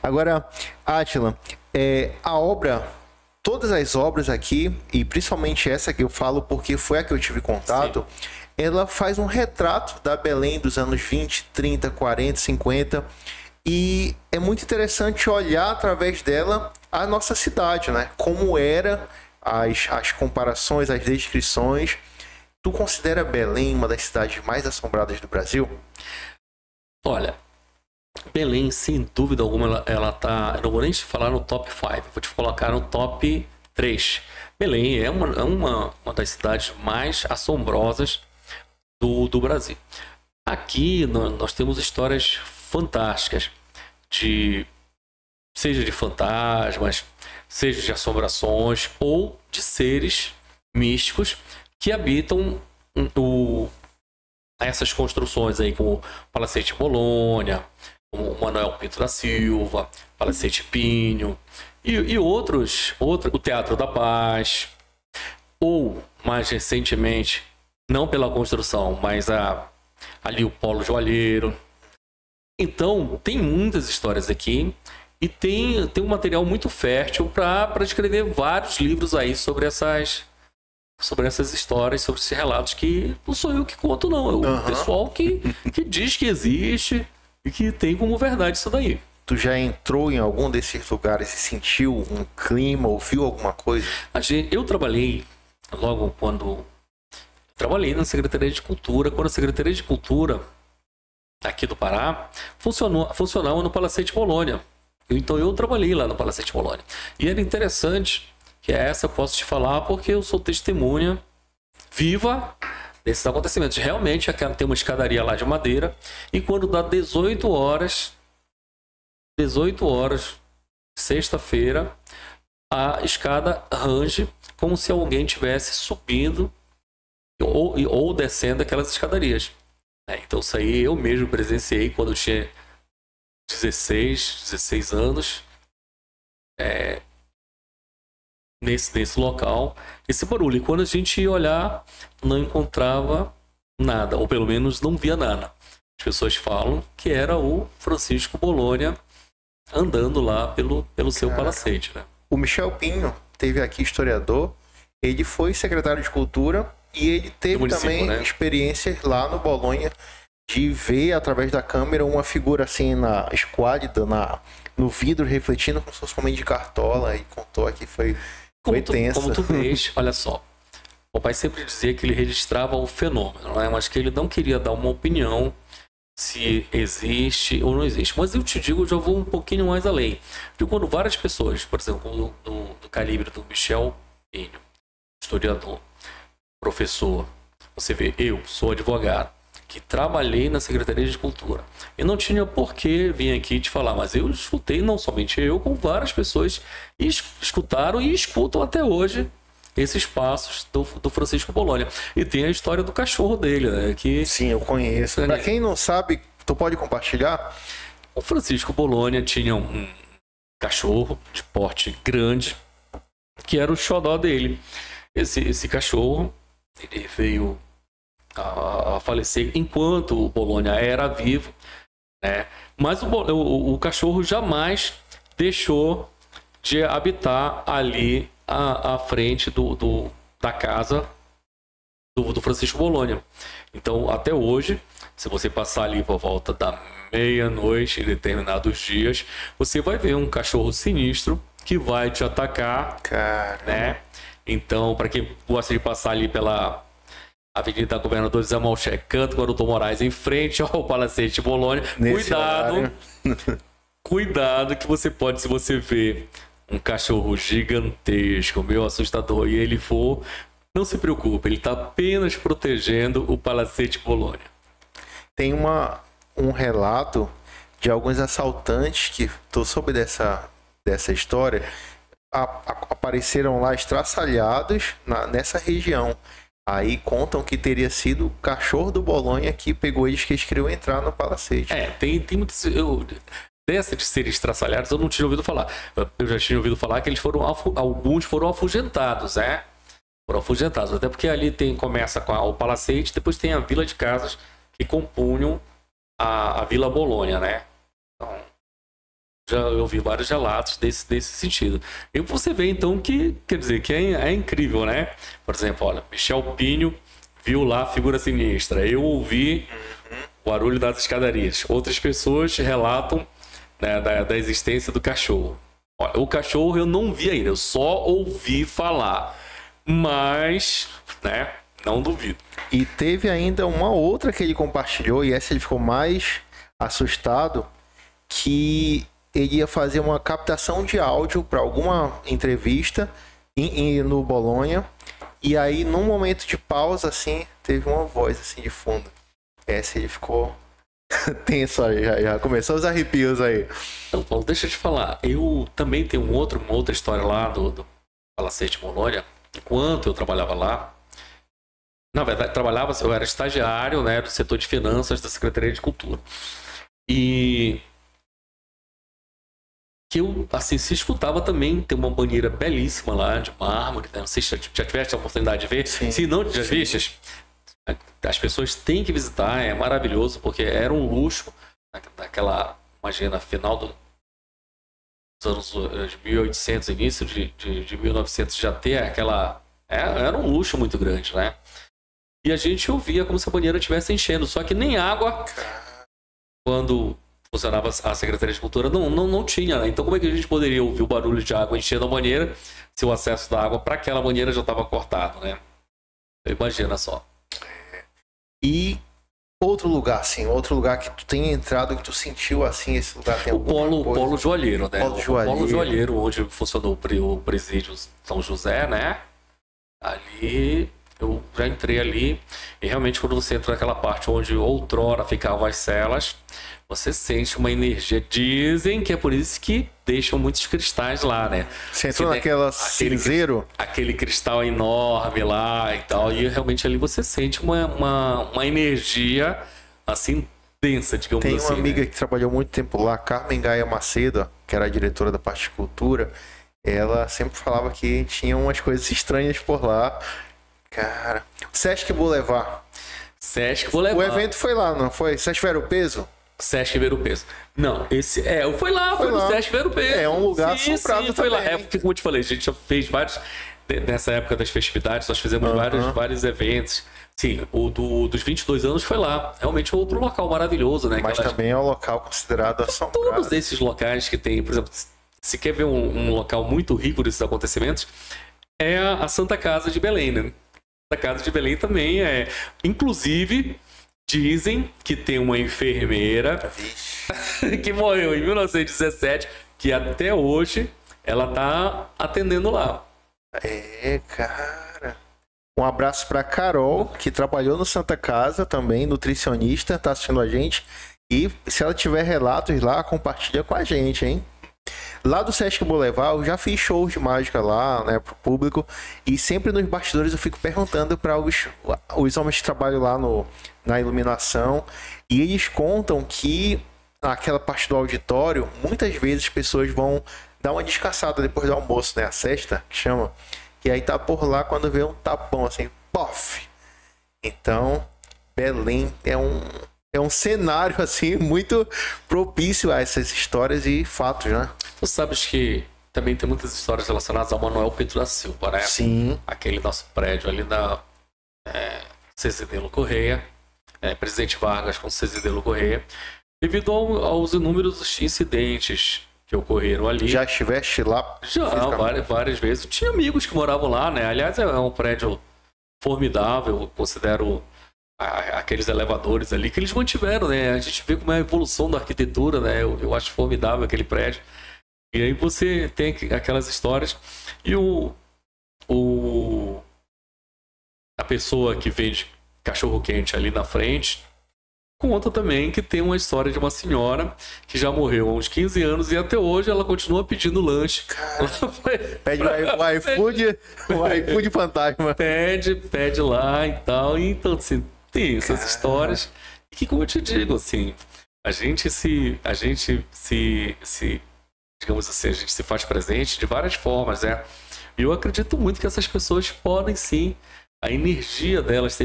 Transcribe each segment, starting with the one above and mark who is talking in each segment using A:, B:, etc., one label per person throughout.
A: Agora, Átila, a obra, todas as obras aqui, e principalmente essa que eu falo porque foi a que eu tive contato, ela faz um retrato da Belém dos anos 20, 30, 40, 50, e é muito interessante olhar através dela a nossa cidade, né? Como era, as comparações, as descrições. Tu considera Belém uma das cidades mais assombradas do Brasil?
B: Olha, Belém, sem dúvida alguma, ela tá. Eu não vou nem te falar no top 5, vou te colocar no top 3. Belém é uma das cidades mais assombrosas do Brasil. Aqui nós temos histórias fantásticas, seja de fantasmas, seja de assombrações ou de seres místicos que habitam essas construções aí, como o Palacete Bolonha, como o Manuel Pinto da Silva, Palacete Pinho e outros, o Teatro da Paz, ou mais recentemente, não pela construção, mas ali o Polo Joalheiro. Então, tem muitas histórias aqui e tem um material muito fértil para escrever vários livros aí sobre essas histórias, sobre esses relatos que não sou eu que conto, não. É o pessoal que diz que existe e que tem como verdade isso daí.
A: Tu já entrou em algum desses lugares e sentiu um clima, ouviu alguma coisa?
B: Eu trabalhei logo quando... Trabalhei na Secretaria de Cultura, quando a Secretaria de Cultura aqui do Pará funcionava no Palacete Bolonha. Então eu trabalhei lá no Palacete Bolonha. E era interessante, que essa eu posso te falar porque eu sou testemunha viva desses acontecimentos. Realmente tem uma escadaria lá de madeira e quando dá 18 horas, sexta-feira, a escada range como se alguém tivesse subindo ou descendo aquelas escadarias. Então isso aí eu mesmo presenciei quando eu tinha 16 anos, nesse local, esse barulho. E quando a gente ia olhar, não encontrava nada, ou pelo menos não via nada. As pessoas falam que era o Francisco Bolonha andando lá pelo seu palacete, né?
A: O Michel Pinho teve aqui, historiador, ele foi secretário de Cultura e ele teve também, né, experiências lá no Bolonha de ver através da câmera uma figura assim esquálida no vidro, refletindo como se fosse um homem de cartola, e contou aqui, foi tenso.
B: Como tu vês, olha só, o pai sempre dizia que ele registrava o fenômeno, né? Mas que ele não queria dar uma opinião se existe ou não existe. Mas eu te digo, eu já vou um pouquinho mais além. De quando várias pessoas, por exemplo, do calibre do Michel Pinho, historiador, professor, você vê, eu sou advogado, que trabalhei na Secretaria de Cultura. Eu não tinha por que vir aqui te falar, mas eu escutei, não somente eu, com várias pessoas escutaram e escutam até hoje esses passos do Francisco Bolonha. E tem a história do cachorro dele, né? Que,
A: sim, eu conheço. Para quem não sabe, tu pode compartilhar?
B: O Francisco Bolonha tinha um cachorro de porte grande, que era o xodó dele. Esse cachorro, ele veio a falecer enquanto o Bolonha era vivo, né? Mas o cachorro jamais deixou de habitar ali à frente da casa do Francisco Bolonha. Então, até hoje, se você passar ali por volta da meia-noite em determinados dias, você vai ver um cachorro sinistro que vai te atacar, né? Então, para quem gosta de passar ali pela Avenida Governador Zé Malcher, Canto Guaruto Moraes, em frente ao Palacete Bolonha, cuidado que você pode, se você ver um cachorro gigantesco, meio assustador, e ele for, não se preocupe, ele está apenas protegendo o Palacete Bolonha.
A: Tem um relato de alguns assaltantes que, tu soube dessa história, apareceram lá estraçalhados nessa região. Aí contam que teria sido o cachorro do Bolonha que pegou eles, que eles queriam entrar no palacete.
B: Tem muitos... Dessa de serem estraçalhados, eu não tinha ouvido falar. Eu já tinha ouvido falar que eles alguns foram afugentados, né? Foram afugentados. Até porque ali começa com o palacete, depois tem a vila de casas que compunham a Vila Bolonha, né? Então, Já ouvi vários relatos desse sentido. E você vê, então, que, quer dizer, que é incrível, né? Por exemplo, olha, Michel Pinho viu lá a figura sinistra. Eu ouvi o barulho das escadarias. Outras pessoas relatam, né, da existência do cachorro. Olha, o cachorro eu não vi ainda, eu só ouvi falar. Mas, né, não duvido.
A: E teve ainda uma outra que ele compartilhou, e essa ele ficou mais assustado, que ele ia fazer uma captação de áudio para alguma entrevista no Bolonha, e aí num momento de pausa assim teve uma voz assim de fundo. Essa ele ficou tenso aí, já começou os arrepios aí.
B: Então, Paulo, deixa eu te falar, eu também tenho uma outra história lá do Palacete Bolonha. Enquanto eu trabalhava lá, na verdade eu era estagiário, né, do setor de finanças da Secretaria de Cultura, e que eu, assim, se escutava também, tem uma banheira belíssima lá, de mármore, né? Não sei se já tiveste a oportunidade de ver.
A: Sim.
B: Se não já viste, as pessoas têm que visitar, é maravilhoso, porque era um luxo, naquela, imagina, final dos anos de 1800, início de 1900, já ter aquela... Era um luxo muito grande, né? E a gente ouvia como se a banheira estivesse enchendo, só que nem água, quando funcionava a Secretaria de Cultura, não tinha, né? Então como é que a gente poderia ouvir o barulho de água enchendo a banheira se o acesso da água para aquela banheira já estava cortado, né? Imagina só.
A: E outro lugar que tu tem entrado, que tu sentiu assim, esse lugar tem
B: o Polo Joalheiro, né?
A: Polo Joalheiro.
B: O Polo Joalheiro, onde funcionou o presídio São José, né? Ali... Eu já entrei ali e realmente quando você entra naquela parte onde outrora ficavam as celas, você sente uma energia. Dizem que é por isso que deixam muitos cristais lá, né?
A: Você entrou naquela cinzeiro?
B: Aquele cristal enorme lá e tal. E realmente ali você sente uma energia assim densa, digamos assim.
A: Tem uma amiga que trabalhou muito tempo lá, Carmen Gaia Macedo, que era a diretora da parte de cultura. Ela sempre falava que tinha umas coisas estranhas por lá. Cara, Sesc Boulevard.
B: Sesc Boulevard.
A: O evento foi lá, não foi? Sesc Ver o Peso?
B: Sesc Ver o Peso. Não, esse foi lá, foi no Sesc Ver o Peso.
A: É um lugar assombrado
B: foi
A: também.
B: Lá. É porque, como eu te falei, a gente já fez vários, nessa época das festividades, nós fizemos vários eventos. Sim, o dos 22 anos foi lá. Realmente outro local maravilhoso, né?
A: Mas também é um local considerado assombrado.
B: Todos esses locais que tem, por exemplo, se quer ver um local muito rico desses acontecimentos, é a Santa Casa de Belém, né? A Casa de Belém também inclusive, dizem que tem uma enfermeira que morreu em 1917, que até hoje ela tá atendendo lá.
A: Cara. Um abraço pra Carol, que trabalhou no Santa Casa também, nutricionista, tá assistindo a gente. E se ela tiver relatos lá, compartilha com a gente, hein? Lá do Sesc Boulevard, eu já fiz shows de mágica lá, né, pro público. E sempre nos bastidores eu fico perguntando para os homens que trabalham lá na iluminação. E eles contam que naquela parte do auditório, muitas vezes as pessoas vão dar uma descansada depois do almoço, né? A sesta, que chama. E aí tá por lá quando vê um tapão assim, pof! Então, Belém é um cenário assim muito propício a essas histórias e fatos, né?
B: Tu sabes que também tem muitas histórias relacionadas ao Manuel Pedro da Silva, né?
A: Sim.
B: Aquele nosso prédio ali da Cesidelo Correia, Presidente Vargas com Cesidelo Correia, devido aos inúmeros incidentes que ocorreram ali.
A: Já estiveste lá?
B: Já, várias vezes. Tinha amigos que moravam lá, né? Aliás, é um prédio formidável, eu considero aqueles elevadores ali que eles mantiveram, né? A gente vê como é a evolução da arquitetura, né? Eu acho formidável aquele prédio. E aí você tem aquelas histórias. E a pessoa que vende cachorro-quente ali na frente conta também que tem uma história de uma senhora que já morreu há uns 15 anos e até hoje ela continua pedindo lanche.
A: Pede o iFood fantasma.
B: Pede lá e tal. E, então, assim, tem essas histórias que, como eu te digo, assim, a gente se digamos assim, a gente se faz presente de várias formas, né? E eu acredito muito que essas pessoas podem sim, a energia delas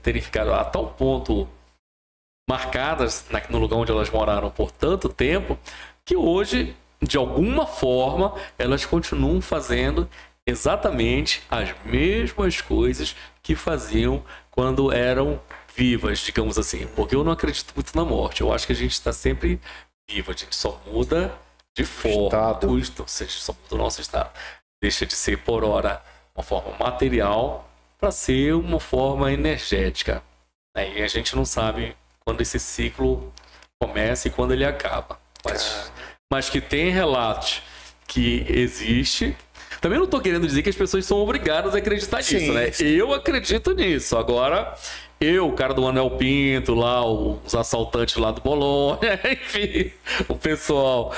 B: terem ficado a tal ponto marcadas no lugar onde elas moraram por tanto tempo, que hoje, de alguma forma, elas continuam fazendo exatamente as mesmas coisas que faziam quando eram vivas, digamos assim. Porque eu não acredito muito na morte. Eu acho que a gente está sempre vivo. A gente só muda de forma, ou seja, só muda o nosso estado. Deixa de ser, por hora, uma forma material para ser uma forma energética. E a gente não sabe quando esse ciclo começa e quando ele acaba. Mas que tem relatos que existe. Também não estou querendo dizer que as pessoas são obrigadas a acreditar nisso, né? Eu acredito nisso. Agora, o cara do Manuel Pinto, lá, os assaltantes lá do Bolonha, enfim, o pessoal.